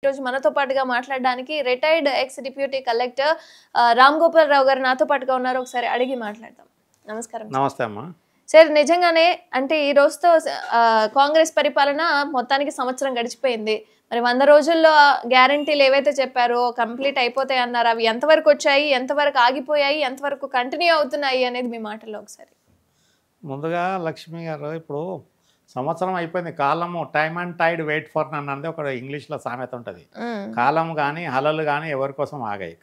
ఈరోజు మనతో పాటుగా మాట్లాడడానికి retired ex deputy collector Ram Gopal Rao గారు నాతో పాటుగా ఉన్నారు. ఒకసారి అడిగి మాట్లాడదాం. నమస్కారం. నమస్తే అమ్మా. సార్, నిజంగానే అంటే ఈ రోజుతో కాంగ్రెస్ పరిపాలన మొత్తానికి సంవత్సరం గడిచిపోయింది. మరి 100 రోజుల్లో గ్యారంటీలు ఏవైతే చెప్పారో కంప్లీట్ అయిపోతాయి అన్నారు. అవి ఎంతవరకు వచ్చాయి, ఎంతవరకు ఆగిపోయాయి, ఎంతవరకు కంటిన్యూ అవుతున్నాయి అనేది మీ మాటల్లో ఒకసారి. ముందుగా లక్ష్మి గారు, ఇప్పుడు సంవత్సరం అయిపోయింది. కాలము time and tide wait for none అన్నది ఒక ఇంగ్లీష్లో సామెత ఉంటుంది. కాలం కానీ హలలు కానీ ఎవరి కోసం ఆగాయి.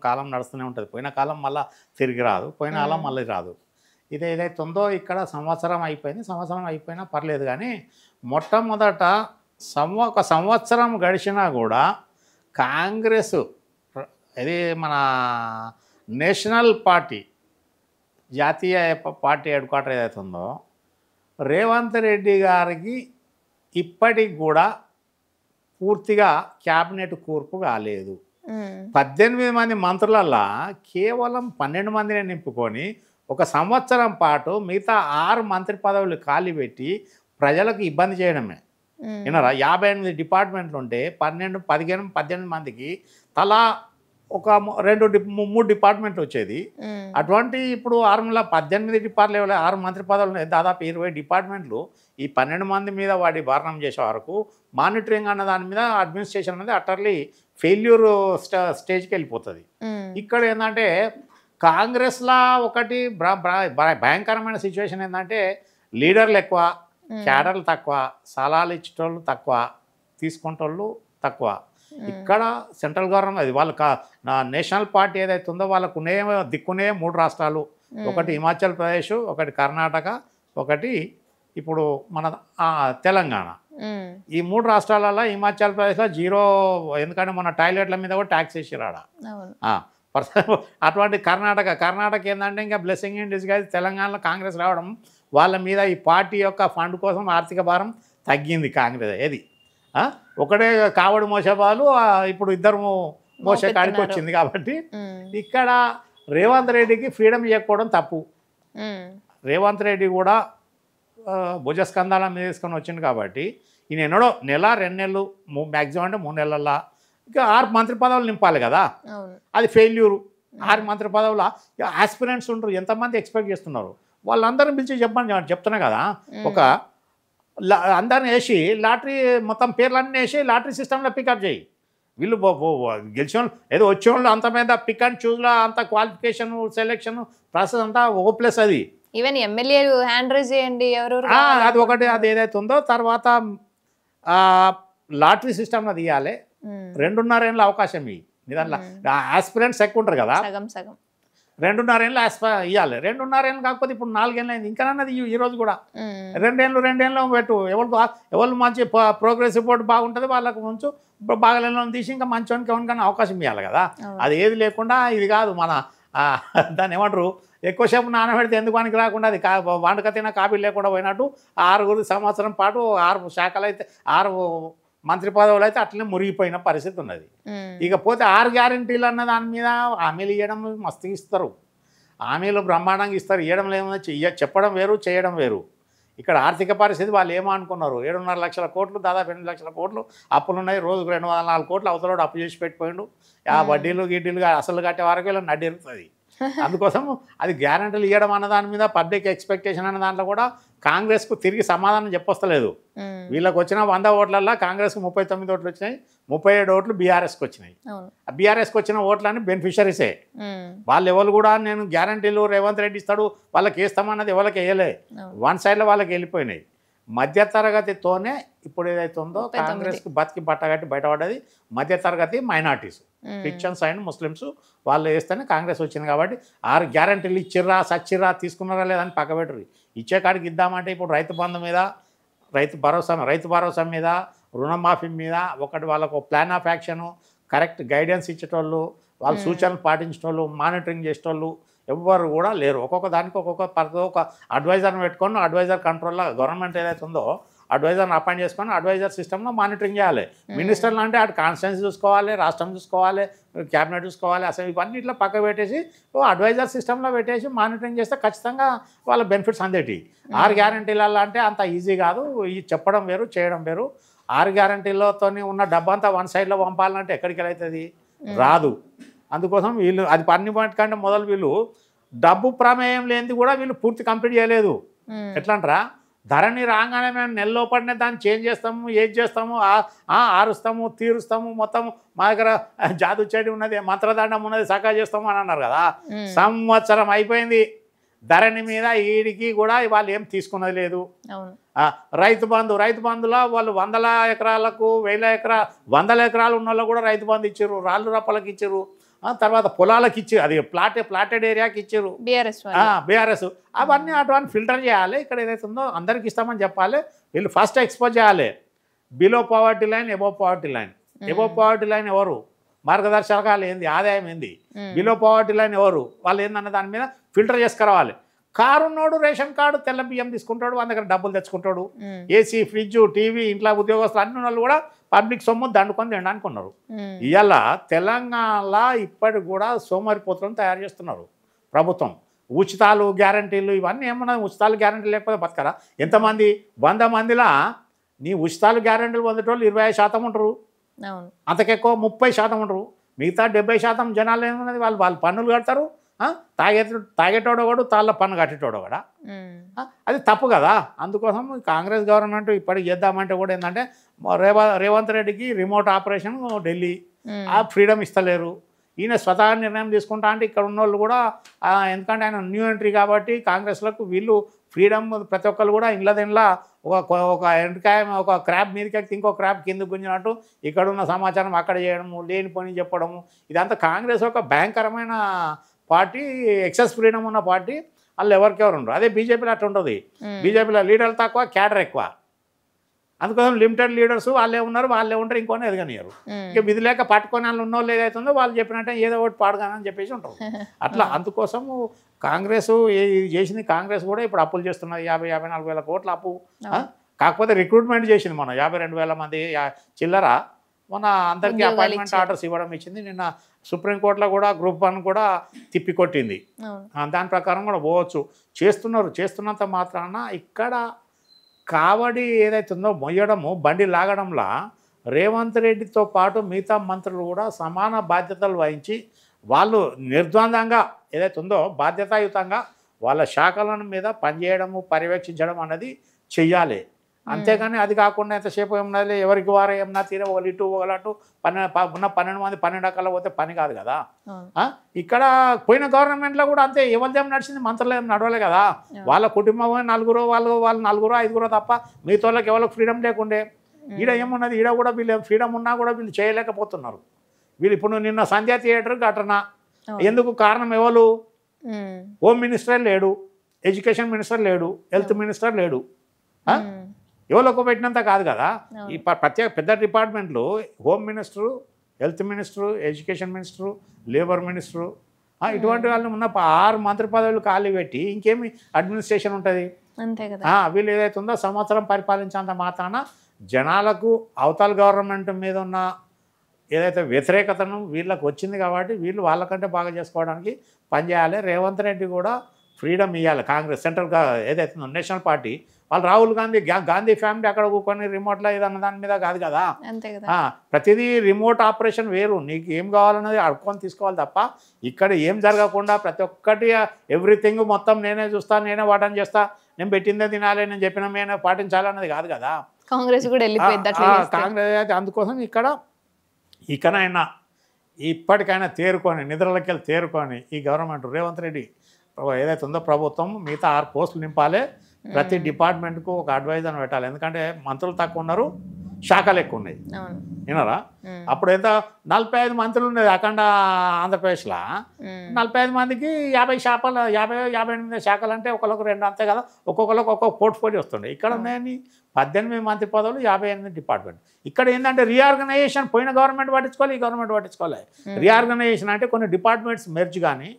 కాలం నడుస్తూనే ఉంటుంది. పోయిన కాలం మళ్ళీ తిరిగి రాదు, పోయిన కాలం మళ్ళీ రాదు. ఏదైతే ఉందో ఇక్కడ సంవత్సరం అయిపోయింది. సంవత్సరం అయిపోయినా పర్లేదు, కానీ మొట్టమొదట ఒక సంవత్సరం గడిచినా కూడా కాంగ్రెస్ ఇది మన నేషనల్ పార్టీ, జాతీయ పార్టీ హెడ్ క్వార్టర్ ఏదైతే ఉందో, రేవంత్ రెడ్డి గారికి ఇప్పటికి కూడా పూర్తిగా క్యాబినెట్ కూర్పు కాలేదు. 18 మంది మంత్రులల్లా కేవలం 12 మందిని నింపుకొని ఒక సంవత్సరం పాటు మిగతా 6 మంత్రి పదవులు ఖాళీ పెట్టి ప్రజలకు ఇబ్బంది చేయడమే. విన్నారా? 58 డిపార్ట్మెంట్లు ఉంటే 12, 15, 18 మందికి తలా ఒక 3 డిపార్ట్మెంట్లు వచ్చేది. అటువంటి ఇప్పుడు 18 డిపార్ట్మెంట్ 6 మంత్రి పదవులు, దాదాపు 20 డిపార్ట్మెంట్లు ఈ 12 మంది మీద వాడి భారణం చేసే వరకు మానిటరింగ్ అన్న దాని మీద అడ్మినిస్ట్రేషన్ అనేది అటర్లీ ఫెయిల్యూర్ స్టేజ్కి వెళ్ళిపోతుంది. ఇక్కడ ఏంటంటే కాంగ్రెస్లో ఒకటి భయంకరమైన సిచ్యువేషన్ ఏంటంటే లీడర్లు ఎక్కువ, క్యాడర్లు తక్కువ, సలహాలు ఇచ్చేటోళ్ళు తక్కువ, తీసుకుంటోళ్ళు తక్కువ. ఇక్కడ సెంట్రల్ గవర్నమెంట్ అది వాళ్ళ నేషనల్ పార్టీ ఏదైతే ఉందో వాళ్ళకు దిక్కునే 3 రాష్ట్రాలు, ఒకటి హిమాచల్ ప్రదేశ్, ఒకటి కర్ణాటక, ఒకటి ఇప్పుడు మన తెలంగాణ. ఈ 3 రాష్ట్రాలలో హిమాచల్ ప్రదేశ్లో 0, ఎందుకంటే మన టాయిలెట్ల మీద కూడా ట్యాక్స్ వేసిరాడ. అటువంటి కర్ణాటక ఏంటంటే ఇంకా బ్లెస్సింగ్ ఇన్ డిస్గైజ్. తెలంగాణలో కాంగ్రెస్ రావడం వాళ్ళ మీద ఈ పార్టీ యొక్క ఫండ్ కోసం ఆర్థిక భారం తగ్గింది కాంగ్రెస్. ఏది ఒకటే కావడి మోసేవాళ్ళు ఇప్పుడు 2 మోసే కాడికి వచ్చింది. కాబట్టి ఇక్కడ రేవంత్ రెడ్డికి ఫ్రీడమ్ ఇవ్వకపోవడం తప్పు. రేవంత్ రెడ్డి కూడా భుజస్కంధాల మీద తీసుకొని వచ్చింది కాబట్టి ఈయన ఎన్నడో నెల 2 నెలలు మ్యాక్సిమం అంటే 3 నెలల్లో ఇక 6 మంత్రి పదవులు నింపాలి కదా. అది ఫెయిల్యూరు. 6 మంత్రి పదవుల ఆస్పిరెంట్స్ ఉంటారు. ఎంతమంది ఎక్స్పెక్ట్ చేస్తున్నారు? వాళ్ళందరిని పిలిచి చెప్తున్నా కదా. ఒక అందరిని వేసి లాటరీ మొత్తం పేర్లన్నీ వేసి లాటరీ సిస్టంలో పికప్ చేయి. వీళ్ళు గెలిచిన వాళ్ళు ఏదో వచ్చే వాళ్ళు అంత మీద పిక్ అండ్ చూస్లో అంత క్వాలిఫికేషన్ సెలెక్షన్ ప్రాసెస్ అంతా ప్లస్. అది ఈవెన్ ఎమ్మెల్యే హ్యాండ్ రైజ్ చేయండి ఎవరు, అది ఒకటి. అది ఏదైతే ఉందో తర్వాత లాటరీ సిస్టంలో తీయాలి. 2.5 ఏళ్ళ అవకాశం ఇవి. దాంట్లో ఆస్పిరెంట్స్ ఎక్కువ ఉంటారు కదా, 2.5 ఏళ్ళు ఇవ్వాలి. 2.5 ఏళ్ళు కాకపోతే ఇప్పుడు 4 ఏళ్ళు అయింది. ఇంకా అన్నది ఈరోజు కూడా 2 ఏళ్ళు పెట్టు. ఎవరు మంచి ప్రోగ్రెస్ రిపోర్ట్ బాగుంటుంది వాళ్ళకు ఉంచు, బాగాలేని తీసి ఇంకా మంచోనికి ఎవరికైనా అవకాశం ఇవ్వాలి కదా. అది ఏది లేకుండా ఇది కాదు మన దాన్ని ఏమంటారు, ఎక్కువసేపు నానబెడితే ఎందుకు పనికి రాకుండా అది వంటక తిన కాపీ లేకుండా పోయినట్టు 6 సంవత్సరం పాటు 6 శాఖలు అయితే 6 మంత్రి పదవులు అయితే అట్లనే మురిగిపోయిన పరిస్థితి ఉన్నది. ఇకపోతే 6 గ్యారంటీలు అన్న దాని మీద హామీలు ఇవ్వడం మస్తు ఇస్తారు. హామీలు బ్రహ్మాండంగా ఇస్తారు. ఇవ్వడం లేమో చెప్పడం వేరు, చేయడం వేరు. ఇక్కడ ఆర్థిక పరిస్థితి వాళ్ళు ఏమనుకున్నారు, 7.5 లక్షల కోట్లు, దాదాపు 8 లక్షల కోట్లు అప్పులు ఉన్నాయి. రోజుకు 204 కోట్లు అవతల అప్పు చేసి పెట్టిపోయిండు. ఆ వడ్డీలు గిడ్డీలు అసలు కట్టే వరకు ఇలా నడ్డిరుతుంది. అందుకోసం అది గ్యారంటీలు ఇవ్వడం అన్న దాని మీద పబ్లిక్ ఎక్స్పెక్టేషన్ అన్న దాంట్లో కూడా కాంగ్రెస్కు తిరిగి సమాధానం చెప్పొస్తలేదు. వీళ్ళకి వచ్చిన 100 ఓట్లల్లో కాంగ్రెస్కి 39 ఓట్లు వచ్చినాయి, 37 ఓట్లు బీఆర్ఎస్కి వచ్చినాయి. ఆ బీఆర్ఎస్కి వచ్చిన ఓట్లని బెనిఫిషరీసే. వాళ్ళు ఎవరు కూడా నేను గ్యారంటీలు రేవంత్ రెడ్డి ఇస్తాడు వాళ్ళకి వేస్తామన్నది ఎవరికి వేయలే. 1 సైడ్లో వాళ్ళకి వెళ్ళిపోయినాయి. మధ్యతరగతితోనే ఇప్పుడు ఏదైతే ఉందో కాంగ్రెస్కి బతికి బట్టగట్టి బయటపడ్డది మధ్యతరగతి, మైనార్టీస్, క్రిస్టియన్స్ అండ్ ముస్లిమ్స్ వాళ్ళు వేస్తేనే కాంగ్రెస్ వచ్చింది. కాబట్టి 6 గ్యారంటీలు ఇచ్చిర్రా సచ్చిర్రా తీసుకున్నారా లేదని పక్కబెట్టరు. ఇచ్చే కాడికి ఇద్దామంటే ఇప్పుడు రైతు బంధు మీద, రైతు భరోసా మీద, రుణమాఫీ మీద ఒకటి వాళ్ళకు plan of action, correct guidance ఇచ్చేటోళ్ళు, వాళ్ళ సూచనలు పాటించేటోళ్ళు, మానిటరింగ్ చేసేటోళ్ళు ఎవ్వరు కూడా లేరు. ఒక్కొక్క దానికి ఒక అడ్వైజర్ని పెట్టుకొని అడ్వైజర్ కంట్రోల్లో గవర్నమెంట్ ఏదైతే ఉందో అడ్వైజర్ని అపాయింట్ చేసుకొని అడ్వైజర్ సిస్టంలో మానిటరింగ్ చేయాలి. మినిస్టర్లు అంటే అటు కాన్స్టిట్యున్సీ చూసుకోవాలి, రాష్ట్రం చూసుకోవాలి, క్యాబినెట్ చూసుకోవాలి. అసలు ఇవన్నీ ఇట్లా పక్క పెట్టేసి అడ్వైజర్ సిస్టంలో పెట్టేసి మానిటరింగ్ చేస్తే ఖచ్చితంగా వాళ్ళ బెనిఫిట్స్ అందేటి. 6 గ్యారంటీలలో అంటే అంత ఈజీ కాదు. ఈ చెప్పడం వేరు, చేయడం వేరు. 6 గ్యారంటీలతో ఉన్న డబ్బంతా వన్ సైడ్లో పంపాలంటే ఎక్కడికి అవుతుంది, రాదు. అందుకోసం వీళ్ళు అది పని కంటే మొదలు వీళ్ళు డబ్బు ప్రమేయం లేనిది కూడా వీళ్ళు పూర్తి కంప్లీట్ చేయలేదు. ఎట్లా అంటారా, ధరణి రాగానే మేము నెల లోపలనే దాన్ని చేంజ్ చేస్తాము, ఏది చేస్తాము, ఆరుస్తాము, తీరుస్తాము, మొత్తం మా దగ్గర జాదు చెడి ఉన్నది, మంత్రదండం ఉన్నది, సకా చేస్తాము అని అన్నారు కదా. సంవత్సరం అయిపోయింది, ధరణి మీద ఈడికి కూడా వాళ్ళు ఏం తీసుకున్నది లేదు. రైతు బంధులో వాళ్ళు 100 ఎకరాలకు 100 ఎకరాలు ఉన్న వాళ్ళు కూడా రైతు బంధు ఇచ్చారు, రాళ్ళు రప్పలకు ఇచ్చారు, తర్వాత పొలాలకు ఇచ్చారు, అది ప్లాటెడ్ ఏరియాకి ఇచ్చారు బీఆర్ఎస్. అవన్నీ అటువంటి ఫిల్టర్ చేయాలి. ఇక్కడ ఏదైతే ఉందో అందరికి ఇస్తామని చెప్పాలి. వీళ్ళు ఫస్ట్ ఎక్స్పోజ్ చేయాలి below poverty line, above poverty line. Above poverty line ఎవరు, మార్గదర్శకాలు ఏంది, ఆదాయం ఏంది, బిలో పావర్టీ లైన్ ఎవరు, వాళ్ళు ఏందన్న దాని మీద ఫిల్టర్ చేసుకురావాలి. కారు ఉన్నోడు రేషన్ కార్డు తెల్ల బియ్యం తీసుకుంటాడు, వాళ్ళ దగ్గర డబ్బులు తెచ్చుకుంటాడు, ఏసీ, ఫ్రిడ్జ్, టీవీ, ఇంట్లో ఉద్యోగస్తులు అన్ని వాళ్ళు కూడా పబ్లిక్ సొమ్ము దండుకొని తినడానికి ఉన్నారు. ఇవాళ తెలంగాణలో ఇప్పటికి కూడా సోమరిపోతులను తయారు చేస్తున్నారు ప్రభుత్వం. ఉచితాలు, గ్యారంటీలు ఇవన్నీ ఏమన్నా, ఉచితాలు గ్యారంటీలు లేకపోతే బతకరా? ఎంతమంది 100 మందిలా నీ ఉచితాలు గ్యారంటీలు పొందేటోళ్ళు 25% ఉంటారు, అంతకెక్కువ 30% ఉంటారు. మిగతా 70% జనాలు ఏమన్నది వాళ్ళు పన్నులు కడతారు. తాగేటోడు కూడా తాళ్ళ పన్ను కట్టేటోడు కూడా, అది తప్పు కదా. అందుకోసం కాంగ్రెస్ గవర్నమెంట్ ఇప్పటికి చేద్దామంటే కూడా ఏంటంటే రేవంత్ రెడ్డికి రిమోట్ ఆపరేషన్ ఢిల్లీ, ఆ ఫ్రీడమ్ ఇస్తలేరు. ఈయన స్వతహా నిర్ణయం తీసుకుంటా అంటే ఇక్కడ ఉన్న వాళ్ళు కూడా, ఎందుకంటే ఆయన న్యూ ఎంట్రీ కాబట్టి కాంగ్రెస్లకు వీళ్ళు ఫ్రీడమ్ ప్రతి ఒక్కరు కూడా ఇండ్ల ఒక ఎంటకాయ ఒక క్రాబ్ మీదకి ఎక్కితే ఇంకో క్రాబ్ కింద గుంజినట్టు ఇక్కడ ఉన్న సమాచారం అక్కడ చేయడము, లేని పని చెప్పడము, ఇదంతా కాంగ్రెస్ ఒక భయంకరమైన పార్టీ, ఎక్సెస్ ఫ్రీడమ్ ఉన్న పార్టీ. వాళ్ళు ఎవరికెవరు ఉండరు. అదే బీజేపీలో అట్లా ఉంటుంది. బీజేపీలో లీడర్లు తక్కువ, క్యాడర్ ఎక్కువ. అందుకోసం లిమిటెడ్ లీడర్స్ వాళ్ళే ఉన్నారు, వాళ్ళే ఉంటారు, ఇంకోనే ఎదగనియరు. ఇక విధి లేక పట్టుకొని వాళ్ళు ఉన్నోళ్ళు ఏదైతుందో వాళ్ళు చెప్పినట్టే ఏదో ఒకటి పాడగానని చెప్పేసి ఉంటారు. అట్లా అందుకోసము కాంగ్రెస్ చేసింది. కాంగ్రెస్ కూడా ఇప్పుడు అప్పులు చేస్తున్నది, 50-54 వేల కోట్ల అప్పు. కాకపోతే రిక్రూట్మెంట్ చేసింది మనం 52,000 మంది చిల్లర. మొన్న అందరికీ అపాయింట్మెంట్ ఆర్డర్స్ ఇవ్వడం ఇచ్చింది. నిన్న సుప్రీంకోర్టులో కూడా గ్రూప్ 1 కూడా తిప్పికొట్టింది. దాని ప్రకారం కూడా పోవచ్చు. చేస్తున్నంత మాత్రాన ఇక్కడ కావడి ఏదైతుందో మొయ్యడము, బండి లాగడంలా రేవంత్ రెడ్డితో పాటు మిగతా మంత్రులు కూడా సమాన బాధ్యతలు వహించి వాళ్ళు నిర్ద్వందంగా ఏదైతే ఉందో బాధ్యతాయుతంగా వాళ్ళ శాఖల మీద పనిచేయడము, పర్యవేక్షించడం అన్నది చెయ్యాలి. అంతేగాని అది కాకుండా ఎంతసేపు ఏమన్నది ఎవరికి వారు ఏమన్నా తీరే ఒకళ్ళు ఇటు ఒకళ్ళు ఉన్న 12 మంది 12 రకాల పోతే పని కాదు కదా. ఇక్కడ పోయిన గవర్నమెంట్లో కూడా అంతే, ఎవరిదేం నడిచింది, మంత్రులు ఏం నడవలే కదా. వాళ్ళ కుటుంబం నలుగురు, వాళ్ళు 4-5 తప్ప మిగతా వాళ్ళకి ఎవరికి ఫ్రీడమ్ లేకుండే. ఈడ ఏమున్నది, ఈడ కూడా వీళ్ళు ఫ్రీడమ్ ఉన్నా కూడా వీళ్ళు చేయలేకపోతున్నారు. వీళ్ళు ఇప్పుడు నిన్న సంధ్యా థియేటర్ ఘటన ఎందుకు కారణం ఎవరు, హోమ్ మినిస్టర్ లేడు, ఎడ్యుకేషన్ మినిస్టర్ లేడు, హెల్త్ మినిస్టర్ లేడు. ఎవరికి పెట్టినంత కాదు కదా. ఈ ప్రత్యేక పెద్ద డిపార్ట్మెంట్లు home minister, health minister, education minister, labour minister, ఇటువంటి వాళ్ళు ఉన్న 6 మంత్రి పదవులు ఖాళీ పెట్టి ఇంకేమి అడ్మినిస్ట్రేషన్ ఉంటుంది. వీళ్ళు ఏదైతే ఉందో సంవత్సరం పరిపాలించేంత మాత్రాన జనాలకు అవతల గవర్నమెంట్ మీద ఉన్న ఏదైతే వ్యతిరేకతను వీళ్ళకి వచ్చింది కాబట్టి వీళ్ళు వాళ్ళకంటే బాగా చేసుకోవడానికి పనిచేయాలి. రేవంత్ రెడ్డి కూడా ఫ్రీడమ్ ఇవ్వాలి. కాంగ్రెస్ సెంట్రల్ ఏదైతే నేషనల్ పార్టీ వాళ్ళు రాహుల్ గాంధీ ఫ్యామిలీ అక్కడ కూర్చొని రిమోట్లో ఏదన్న దాని మీద కాదు కదా. ప్రతిదీ రిమోట్ ఆపరేషన్ వేరు. నీకు ఏం కావాలన్నది అడుక్కొని తీసుకోవాలి తప్ప ఇక్కడ ఏం జరగకుండా ప్రతి ఒక్కటి ఎవ్రీథింగ్ మొత్తం నేనే చూస్తా, నేనే వాటని చేస్తా, నేను పెట్టిందే తినాలి, నేను చెప్పిన నేనే పాటించాలన్నది కాదు కదా. కాంగ్రెస్ కూడా కాంగ్రెస్ అందుకోసం ఇకనైనా ఇప్పటికైనా తేరుకొని నిద్రలకి వెళ్ళి తేరుకొని ఈ గవర్నమెంట్ రేవంత్ రెడ్డి ఏదైతే ఉందో ప్రభుత్వం మిగతా 6 పోస్టులు నింపాలి. ప్రతి డిపార్ట్మెంట్కు ఒక అడ్వైజర్ని పెట్టాలి. ఎందుకంటే మంత్రులు తక్కువ ఉన్నారు, శాఖలు ఎక్కువ ఉన్నాయి. విన్నారా, అప్పుడు ఎంత 45 మంత్రులు ఉండేది అఖండ ఆంధ్రప్రదేశ్లో. 45 మందికి 58 శాఖలు అంటే ఒకరికి 2 అంతే కదా. ఒక్కొక్కరికి ఒక్కొక్క పోర్ట్ఫోలియో వస్తుండే. ఇక్కడ ఉన్నాయని 18 మంత్రి పదవులు, 58 డిపార్ట్మెంట్. ఇక్కడ ఏంటంటే రీఆర్గనైజేషన్ పోయిన గవర్నమెంట్ పట్టించుకోవాలి, ఈ గవర్నమెంట్ పట్టించుకోవాలి. రీఆర్గనైజేషన్ అంటే కొన్ని డిపార్ట్మెంట్స్ మెర్జ్ కానీ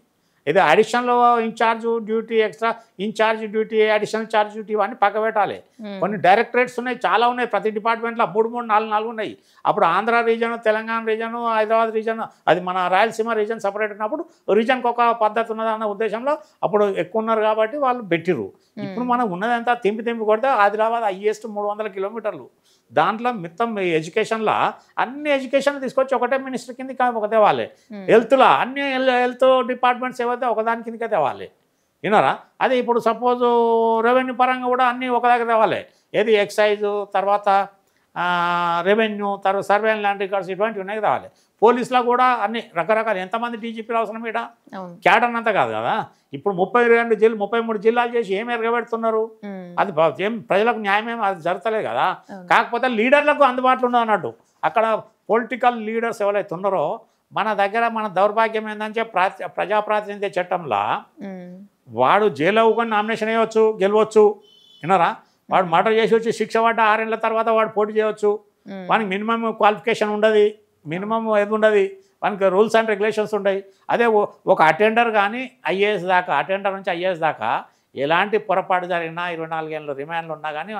ఏదో additional incharge duty, extra incharge duty, additional charge duty ఇవన్నీ పక్క పెట్టాలి. కొన్ని డైరెక్టరేట్స్ ఉన్నాయి, చాలా ఉన్నాయి ప్రతి డిపార్ట్మెంట్లో 3-4 ఉన్నాయి. అప్పుడు Andhra reason, Telangana reason, Hyderabad reason, అది మన రాయలసీమ రీజన్ సపరేట్ ఉన్నప్పుడు రీజన్కి ఒక పద్ధతి ఉన్నదన్న ఉద్దేశంలో అప్పుడు ఎక్కువ ఉన్నారు కాబట్టి వాళ్ళు పెట్టిరు. ఇప్పుడు మనం ఉన్నదంతా తెంపి కొడితే ఆదిలాబాద్ హైయెస్ట్ 300 కిలోమీటర్లు దాంట్లో మొత్తం ఈ ఎడ్యుకేషన్లో అన్ని ఎడ్యుకేషన్ తీసుకొచ్చి ఒకటే మినిస్టర్ కిందకి ఒక తేవాలి. హెల్త్లో అన్ని హెల్త్ డిపార్ట్మెంట్స్ ఏవైతే ఒకదాని కిందకే తేవాలి. విన్నారా? అదే ఇప్పుడు సపోజ్ రెవెన్యూ పరంగా కూడా అన్నీ ఒక దగ్గర తేవాలి. ఏది ఎక్సైజు, తర్వాత రెవెన్యూ, తర్వాత సర్వే అండ్ ల్యాండ్ రికార్డ్స్, ఇటువంటివి ఉన్నాయి కావాలి. పోలీసులో కూడా అన్ని రకరకాల ఎంతమంది డీజీపీలు అవసరం ఇక్కడ? క్యాడర్ అంతా కాదు కదా. ఇప్పుడు 33 జిల్లాలు చేసి ఏం ఎరగబెడుతున్నారు? అది ఏం ప్రజలకు న్యాయమేం అది జరుగుతలేదు కదా. కాకపోతే లీడర్లకు అందుబాటులో ఉండదు అన్నట్టు. అక్కడ పొలిటికల్ లీడర్స్ ఎవరైతే ఉన్నారో మన దగ్గర మన దౌర్భాగ్యం ఏంటంటే ప్రజాప్రాతినిధ్య చట్టంలో వాడు జైలు అవ్వకుండా నామినేషన్ వేయవచ్చు, గెలవచ్చు. విన్నారా? వాడు మర్డర్ చేసి వచ్చి శిక్ష పడ్డ 6 ఏళ్ల తర్వాత వాడు పోటీ చేయవచ్చు. వానికి మినిమం క్వాలిఫికేషన్ ఉండదు, మినిమం ఏది ఉండదు, వానికి రూల్స్ అండ్ రెగ్యులేషన్స్ ఉంటాయి. అదే ఒక అటెండర్ కానీ ఐఏఎస్ దాకా, అటెండర్ నుంచి ఐఏఎస్ దాకా ఎలాంటి పొరపాటు జరిగినా 24 ఏళ్ళు రిమాండ్లు ఉన్నా కానీ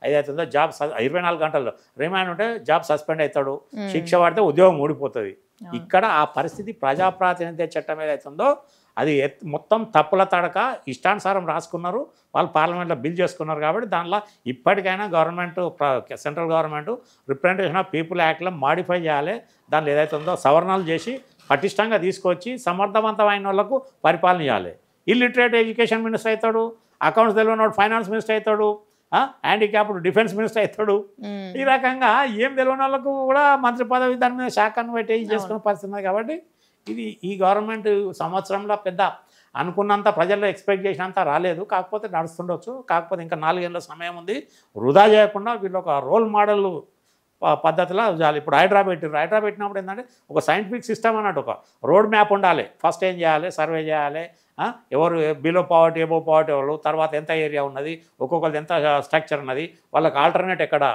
ఏదైతుందో జాబ్ 24 గంటల్లో రిమాండ్ ఉంటే జాబ్ సస్పెండ్ అవుతాడు, శిక్ష పడితే ఉద్యోగం ఊడిపోతుంది. ఇక్కడ ఆ పరిస్థితి ప్రజాప్రాతినిధ్య చట్టం ఏదైతుందో అది మొత్తం తప్పుల తడక ఇష్టానుసారం రాసుకున్నారు. వాళ్ళు పార్లమెంట్లో బిల్ చేసుకున్నారు. కాబట్టి దానిలో ఇప్పటికైనా government, central government representation of people యాక్ట్లో మాడిఫై చేయాలి. దానిలో ఏదైతే ఉందో సవరణలు చేసి పటిష్టంగా తీసుకొచ్చి సమర్థవంతమైన వాళ్ళకు పరిపాలన చేయాలి. ఇల్లిటరేట్ ఎడ్యుకేషన్ మినిస్టర్ అవుతాడు, అకౌంట్స్ తెలియనోడు ఫైనాన్స్ మినిస్టర్ అవుతాడు, హ్యాండిక్యాప్డ్ డిఫెన్స్ మినిస్టర్ అవుతాడు. ఈ రకంగా ఏం తెలియని వాళ్ళకు కూడా మంత్రి పదవి దాని మీద శాఖను పెట్టి చేసుకునే పరిస్థితి ఉంది. కాబట్టి ఇది ఈ గవర్నమెంట్ సంవత్సరంలో పెద్ద అనుకున్నంత ప్రజల్లో ఎక్స్పెక్ట్ చేసినంత రాలేదు. కాకపోతే నడుస్తుండొచ్చు. కాకపోతే ఇంకా 4 ఏళ్ళ సమయం ఉంది. వృధా చేయకుండా వీళ్ళు ఒక రోల్ మోడల్ పద్ధతిలో చాలు. ఇప్పుడు హైడ్రా పెట్టినప్పుడు ఏంటంటే ఒక సైంటిఫిక్ సిస్టమ్ అన్నట్టు ఒక రోడ్ మ్యాప్ ఉండాలి. ఫస్ట్ ఏం చేయాలి, సర్వే చేయాలి, ఎవరు బిలో పావర్టీ ఎబో పావర్టీ ఎవరు, తర్వాత ఎంత ఏరియా ఉన్నది, ఒక్కొక్కరిది ఎంత స్ట్రక్చర్ ఉన్నది, వాళ్ళకి ఆల్టర్నేట్ ఎక్కడ,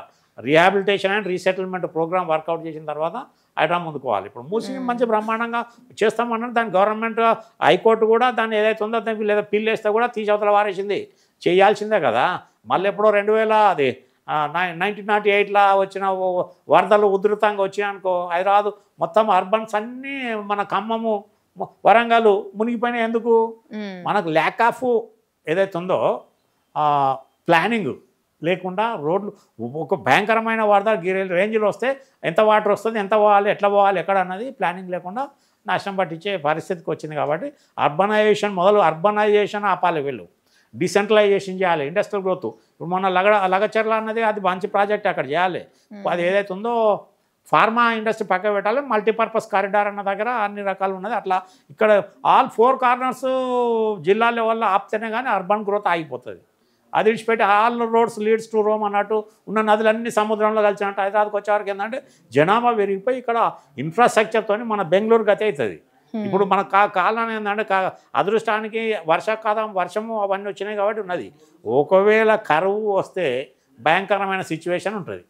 rehabilitation and resettlement programme work out చేసిన తర్వాత హైడ్రా ముందుకోవాలి. ఇప్పుడు మూసి మంచి బ్రహ్మాండంగా చేస్తామన్నారు. దాని గవర్నమెంట్ హైకోర్టు కూడా దాన్ని ఏదైతే ఉందో దానికి లేదా పిల్లు వేస్తే కూడా తీసవతల వారేసింది. చేయాల్సిందే కదా. మళ్ళీ ఎప్పుడో 1908లో వచ్చిన వరదలు ఉధృతంగా వచ్చినాయనుకో హైదరాబాద్ మొత్తం అర్బన్స్ అన్నీ మన ఖమ్మము, వరంగల్ మునిగిపోయినాయి. ఎందుకు? మనకు ల్యాక్ ఆఫ్ ఏదైతే ఉందో ప్లానింగ్ లేకుండా రోడ్లు ఒక భయంకరమైన వరద రేంజ్లో వస్తే ఎంత వాటర్ వస్తుంది, ఎంత పోవాలి, ఎట్లా పోవాలి, ఎక్కడ అన్నది ప్లానింగ్ లేకుండా నాశనం పట్టించే పరిస్థితికి వచ్చింది. కాబట్టి అర్బనైజేషన్ ఆపాలి. వీళ్ళు డిసెంట్రలైజేషన్ చేయాలి, ఇండస్ట్రియల్ గ్రోత్. ఇప్పుడు మన లగచర్ల అన్నది అది మంచి ప్రాజెక్ట్, అక్కడ చేయాలి. అది ఏదైతే ఉందో ఫార్మా ఇండస్ట్రీ పక్క పెట్టాలి. మల్టీపర్పస్ కారిడార్ అన్న దగ్గర అన్ని రకాలు ఉన్నది. అట్లా ఇక్కడ ఆల్ 4 కార్నర్స్ జిల్లా లెవెల్లో ఆపితేనే కానీ అర్బన్ గ్రోత్ ఆగిపోతుంది. అది విడిచిపెట్టి all roads leads to Rome అన్నట్టు ఉన్న నదులన్నీ సముద్రంలో కలిసినట్టు హైదరాబాద్కి వచ్చేవారికి ఏంటంటే జనాభా పెరిగిపోయి ఇక్కడ ఇన్ఫ్రాస్ట్రక్చర్తో మన బెంగళూరు గతి అవుతుంది. ఇప్పుడు మన కాలం ఏంటంటే అదృష్టానికి వర్షము అవన్నీ వచ్చినాయి కాబట్టి ఉన్నది. ఒకవేళ కరువు వస్తే భయంకరమైన సిచ్యువేషన్ ఉంటుంది.